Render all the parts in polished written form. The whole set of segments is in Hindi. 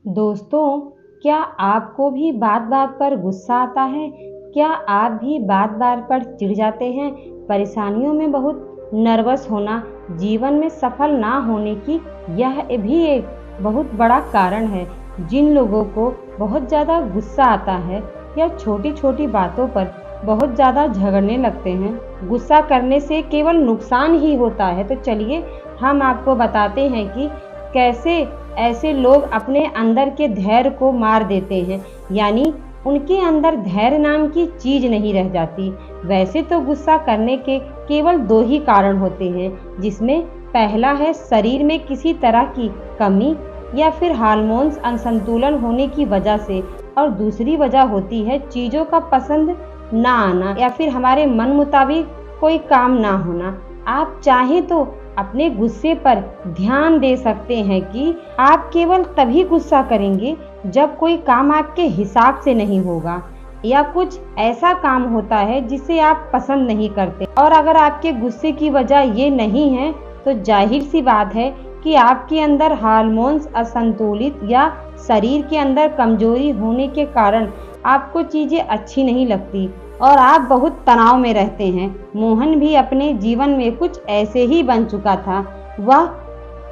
दोस्तों, क्या आपको भी बात बात पर गुस्सा आता है? क्या आप भी बात बात पर चिढ़ जाते हैं? परेशानियों में बहुत नर्वस होना जीवन में सफल ना होने की यह भी एक बहुत बड़ा कारण है। जिन लोगों को बहुत ज़्यादा गुस्सा आता है या छोटी छोटी बातों पर बहुत ज़्यादा झगड़ने लगते हैं, गुस्सा करने से केवल नुकसान ही होता है। तो चलिए हम आपको बताते हैं कि कैसे ऐसे लोग अपने अंदर के धैर्य को मार देते हैं, यानी उनके अंदर धैर्य नाम की चीज नहीं रह जाती। वैसे तो गुस्सा करने के केवल दो ही कारण होते हैं, जिसमें पहला है शरीर में किसी तरह की कमी या फिर हार्मोन्स असंतुलन होने की वजह से, और दूसरी वजह होती है चीजों का पसंद ना आना या फिर हमारे मन मुताबिक कोई काम ना होना। आप चाहें तो अपने गुस्से पर ध्यान दे सकते हैं कि आप केवल तभी गुस्सा करेंगे जब कोई काम आपके हिसाब से नहीं होगा या कुछ ऐसा काम होता है जिसे आप पसंद नहीं करते। और अगर आपके गुस्से की वजह ये नहीं है तो जाहिर सी बात है कि आपके अंदर हार्मोन्स असंतुलित या शरीर के अंदर कमजोरी होने के कारण आपको चीजें अच्छी नहीं लगती और आप बहुत तनाव में रहते हैं। मोहन भी अपने जीवन में कुछ ऐसे ही बन चुका था। वह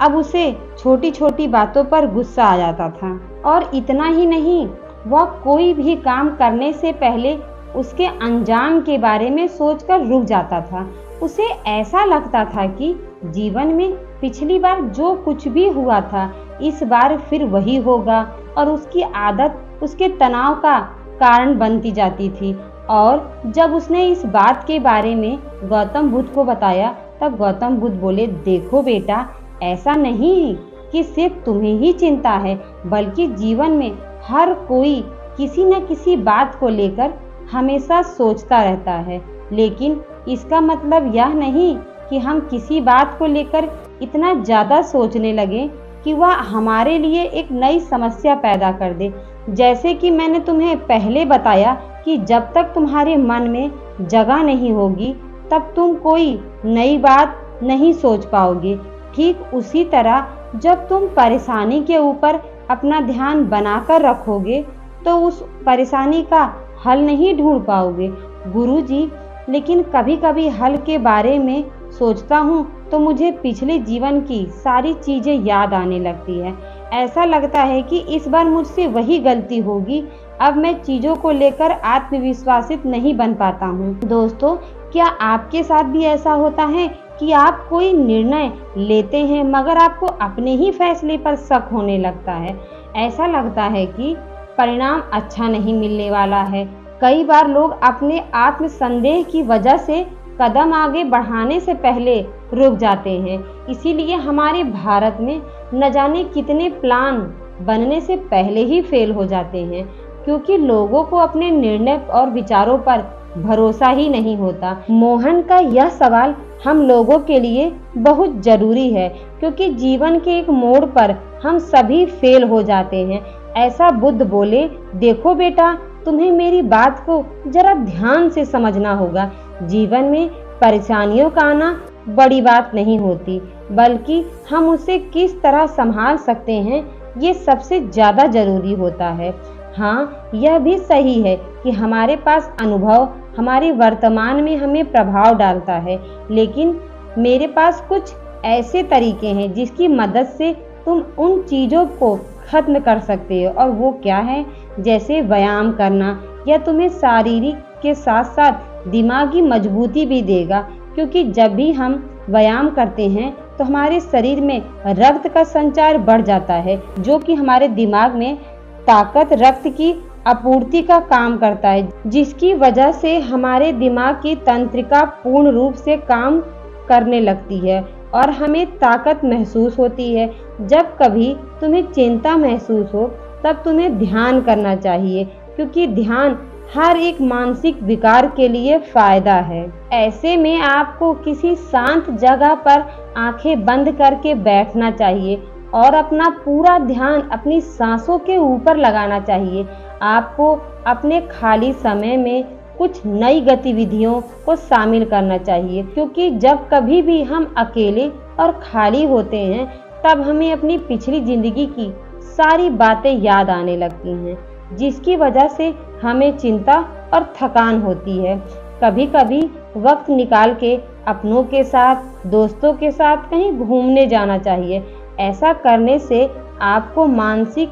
अब उसे छोटी छोटी बातों पर गुस्सा आ जाता था, और इतना ही नहीं, वह कोई भी काम करने से पहले उसके अंजाम के बारे में सोचकर रुक जाता था। उसे ऐसा लगता था कि जीवन में पिछली बार जो कुछ भी हुआ था इस बार फिर वही होगा, और उसकी आदत उसके तनाव का कारण बनती जाती थी। और जब उसने इस बात के बारे में गौतम बुद्ध को बताया, तब गौतम बुद्ध बोले, देखो बेटा, ऐसा नहीं है कि सिर्फ तुम्हें ही चिंता है, बल्कि जीवन में हर कोई किसी न किसी बात को लेकर हमेशा सोचता रहता है। लेकिन इसका मतलब यह नहीं कि हम किसी बात को लेकर इतना ज़्यादा सोचने लगे कि वह हमारे लिए एक नई समस्या पैदा कर दे। जैसे कि मैंने तुम्हें पहले बताया कि जब तक तुम्हारे मन में जगह नहीं होगी तब तुम कोई नई बात नहीं सोच पाओगे। ठीक उसी तरह जब तुम परेशानी के ऊपर अपना ध्यान बनाकर रखोगे तो उस परेशानी का हल नहीं ढूंढ पाओगे। गुरुजी, लेकिन कभी कभी हल के बारे में सोचता हूँ तो मुझे पिछले जीवन की सारी चीजें याद आने लगती है। ऐसा लगता है कि इस बार मुझसे वही गलती होगी। अब मैं चीजों को लेकर आत्मविश्वासित नहीं बन पाता हूँ। दोस्तों, क्या आपके साथ भी ऐसा होता है कि आप कोई निर्णय लेते हैं मगर आपको अपने ही फैसले पर शक होने लगता है? ऐसा लगता है कि परिणाम अच्छा नहीं मिलने वाला है। कई बार लोग अपने आत्म संदेह की वजह से कदम आगे बढ़ाने से पहले रुक जाते हैं। इसीलिए हमारे भारत में न जाने कितने प्लान बनने से पहले ही फेल हो जाते हैं, क्योंकि लोगों को अपने निर्णय और विचारों पर भरोसा ही नहीं होता। मोहन का यह सवाल हम लोगों के लिए बहुत जरूरी है, क्योंकि जीवन के एक मोड़ पर हम सभी फेल हो जाते हैं। ऐसा बुद्ध बोले, देखो बेटा, तुम्हें मेरी बात को जरा ध्यान से समझना होगा। जीवन में परेशानियों का आना बड़ी बात नहीं होती, बल्कि हम उसे किस तरह संभाल सकते हैं ये सबसे ज्यादा जरूरी होता है। हाँ, यह भी सही है कि हमारे पास अनुभव हमारे वर्तमान में हमें प्रभाव डालता है, लेकिन मेरे पास कुछ ऐसे तरीके हैं जिसकी मदद से तुम उन चीजों को खत्म कर सकते हो। और वो क्या है? जैसे व्यायाम करना, यह तुम्हें शारीरिक के साथ साथ दिमागी मजबूती भी देगा, क्योंकि जब भी हम व्यायाम करते हैं तो हमारे शरीर में रक्त का संचार बढ़ जाता है, जो कि हमारे दिमाग में ताकत रक्त की आपूर्ति का काम करता है, जिसकी वजह से हमारे दिमाग की तंत्रिका पूर्ण रूप से काम करने लगती है और हमें ताकत महसूस होती है। जब कभी तुम्हें चिंता महसूस हो तब तुम्हें ध्यान करना चाहिए, क्योंकि ध्यान हर एक मानसिक विकार के लिए फायदा है। ऐसे में आपको किसी शांत जगह पर आंखें बंद करके बैठना चाहिए और अपना पूरा ध्यान अपनी सांसों के ऊपर लगाना चाहिए। आपको अपने खाली समय में कुछ नई गतिविधियों को शामिल करना चाहिए, क्योंकि जब कभी भी हम अकेले और खाली होते हैं तब हमें अपनी पिछली जिंदगी की सारी बातें याद आने लगती हैं, जिसकी वजह से हमें चिंता और थकान होती है। कभी कभी वक्त निकाल के अपनों के साथ, दोस्तों के साथ कहीं घूमने जाना चाहिए। ऐसा करने से आपको मानसिक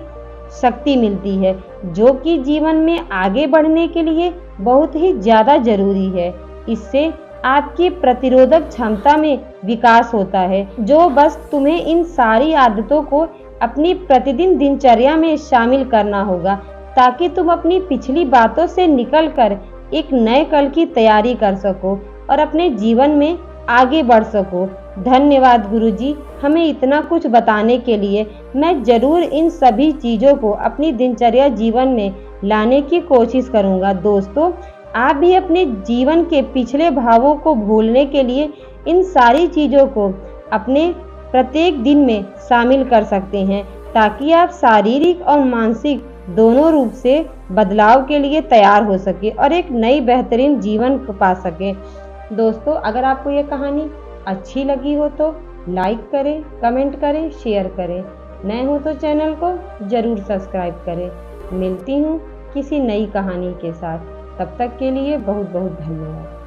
शक्ति मिलती है, जो कि जीवन में आगे बढ़ने के लिए बहुत ही ज़्यादा जरूरी है। इससे आपकी प्रतिरोधक क्षमता में विकास होता है। जो बस तुम्हें इन सारी आदतों को अपनी प्रतिदिन दिनचर्या में शामिल करना होगा, ताकि तुम अपनी पिछली बातों से निकलकर एक नए कल की तैयारी कर सको और अपने जीवन में आगे बढ़ सको। धन्यवाद गुरुजी, हमें इतना कुछ बताने के लिए। मैं जरूर इन सभी चीज़ों को अपनी दिनचर्या जीवन में लाने की कोशिश करूँगा। दोस्तों, आप भी अपने जीवन के पिछले भावों को भूलने के लिए इन सारी चीज़ों को अपने प्रत्येक दिन में शामिल कर सकते हैं, ताकि आप शारीरिक और मानसिक दोनों रूप से बदलाव के लिए तैयार हो सके और एक नई बेहतरीन जीवन पा सके। दोस्तों, अगर आपको ये कहानी अच्छी लगी हो तो लाइक करें, कमेंट करें, शेयर करें। नए हो तो चैनल को ज़रूर सब्सक्राइब करें। मिलती हूँ किसी नई कहानी के साथ। तब तक के लिए बहुत बहुत धन्यवाद।